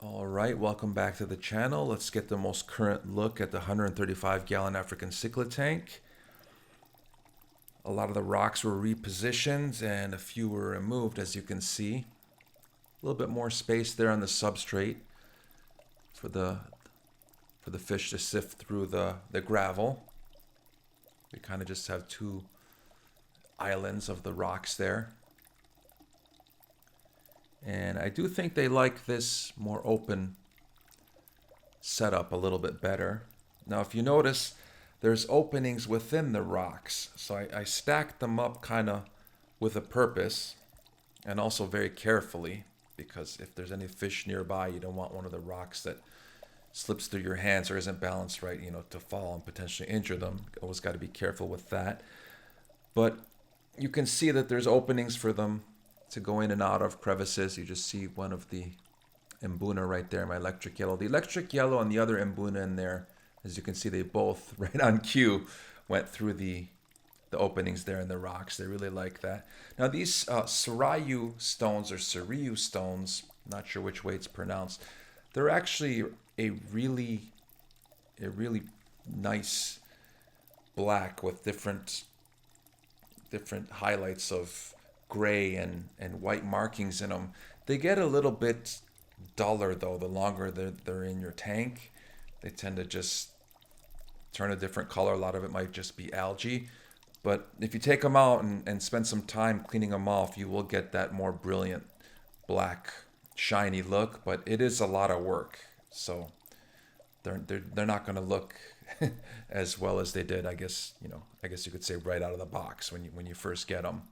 All right, welcome back to the channel. Let's get the most current look at the 135-gallon African Cichlid tank. A lot of the rocks were repositioned and a few were removed, as you can see. A little bit more space there on the substrate for the fish to sift through the gravel. We kind of just have two islands of the rocks there. And I do think they like this more open setup a little bit better. Now, if you notice, there's openings within the rocks. So I stacked them up kind of with a purpose and also very carefully, because if there's any fish nearby, you don't want one of the rocks that slips through your hands or isn't balanced right, to fall and potentially injure them. Always got to be careful with that. But you can see that there's openings for them to go in and out of crevices. You just see one of the Mbuna right there, my electric yellow. The electric yellow and the other Mbuna in there, as you can see, they both, right on cue, went through the openings there in the rocks. They really like that. Now these Sarayu stones, or Sariyu stones, not sure which way it's pronounced, they're actually a really nice black with different highlights of gray and white markings in them. They get a little bit duller though the longer they're in your tank. They tend to just turn a different color. A lot of it might just be algae. But if you take them out and spend some time cleaning them off, you will get that more brilliant black, shiny look. But it is a lot of work. So they're not going to look as well as they did, I guess you could say, right out of the box when you first get them.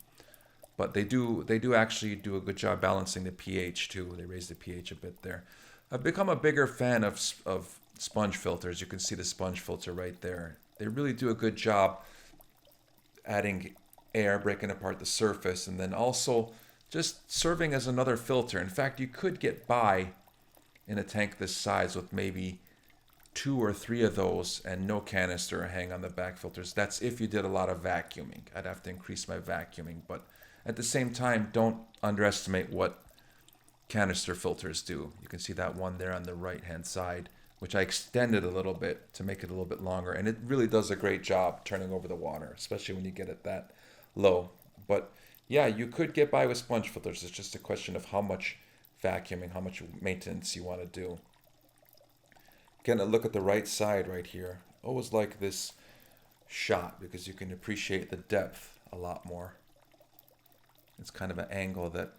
But they do actually do a good job balancing the pH too. They raise the pH a bit there. I've become a bigger fan of sponge filters. You can see the sponge filter right there. They really do a good job adding air, breaking apart the surface, and then also just serving as another filter. In fact, you could get by in a tank this size with maybe 2 or 3 of those and no canister hang on the back filters. That's if you did a lot of vacuuming. I'd have to increase my vacuuming, but at the same time, don't underestimate what canister filters do. You can see that one there on the right hand side, which I extended a little bit to make it a little bit longer, and it really does a great job turning over the water, especially when you get it that low. But yeah, you could get by with sponge filters. It's just a question of how much vacuuming, how much maintenance you want to do. Getting a look at the right side right here. Always like this shot because you can appreciate the depth a lot more. It's kind of an angle that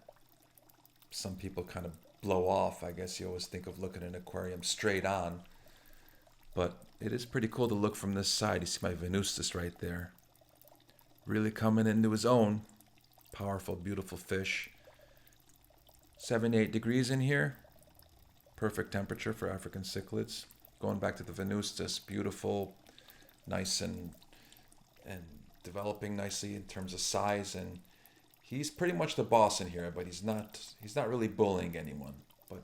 some people kind of blow off. I guess you always think of looking at an aquarium straight on, but it is pretty cool to look from this side. You see my Venustus right there, really coming into his own. Powerful, beautiful fish. 78 degrees in here, perfect temperature for African cichlids. Going back to the Venustus, beautiful, nice and developing nicely in terms of size, and he's pretty much the boss in here, but he's not really bullying anyone. But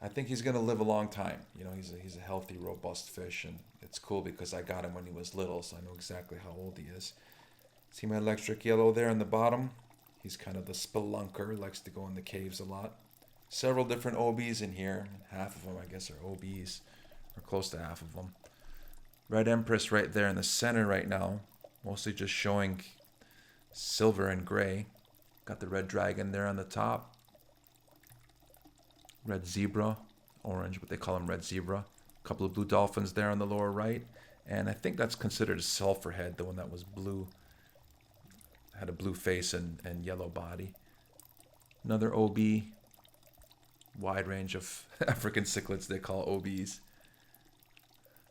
I think he's going to live a long time. He's a healthy, robust fish, and it's cool because I got him when he was little, so I know exactly how old he is. See my electric yellow there in the bottom? He's kind of the spelunker, likes to go in the caves a lot. Several different OBs in here. Half of them, I guess, are OBs, or close to half of them. Red Empress right there in the center right now, mostly just showing silver and gray. Got the red dragon there on the top. Red zebra, orange, but they call them red zebra. A couple of blue dolphins there on the lower right. And I think that's considered a sulfur head, the one that was blue. Had a blue face and yellow body. Another OB. Wide range of African cichlids they call OBs.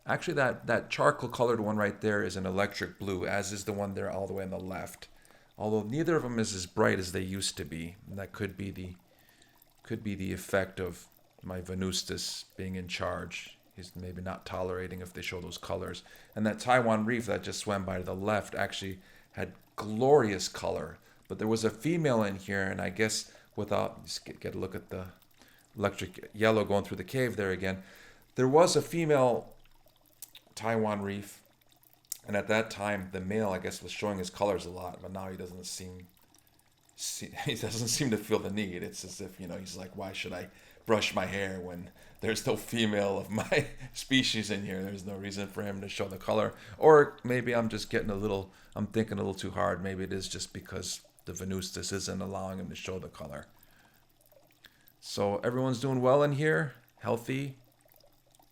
Actually, that charcoal colored one right there is an electric blue, as is the one there all the way on the left. Although neither of them is as bright as they used to be. And that could be the effect of my Venustus being in charge. He's maybe not tolerating if they show those colors. And that Taiwan reef that just swam by to the left actually had glorious color. But there was a female in here, and I guess without, just get a look at the electric yellow going through the cave there again. There was a female Taiwan reef, and at that time the male, I guess, was showing his colors a lot, but now he doesn't seem he doesn't seem to feel the need. It's as if, he's like, why should I brush my hair when there's no female of my species in here? There's no reason for him to show the color. Or maybe I'm just I'm thinking a little too hard. Maybe it is just because the Venustus isn't allowing him to show the color. So everyone's doing well in here, healthy,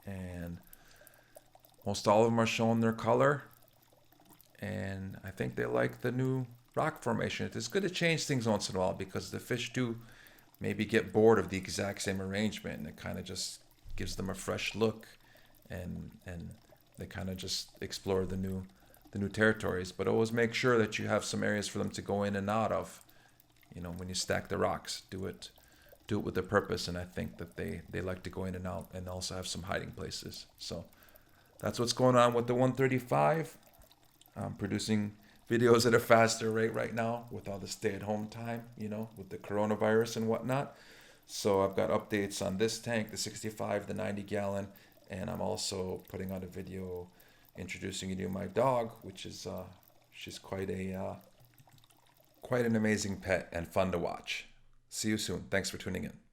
and most all of them are showing their color. And I think they like the new rock formation. It's good to change things once in a while because the fish do maybe get bored of the exact same arrangement, and it kind of just gives them a fresh look, and they kind of just explore the new territories. But always make sure that you have some areas for them to go in and out of. When you stack the rocks, do it with a purpose, and I think that they like to go in and out and also have some hiding places. So that's what's going on with the 135. I'm producing videos at a faster rate right now with all the stay-at-home time, with the coronavirus and whatnot. So I've got updates on this tank, the 65, the 90 gallon, and I'm also putting out a video introducing you to my dog, which is she's quite an amazing pet and fun to watch. See you soon. Thanks for tuning in.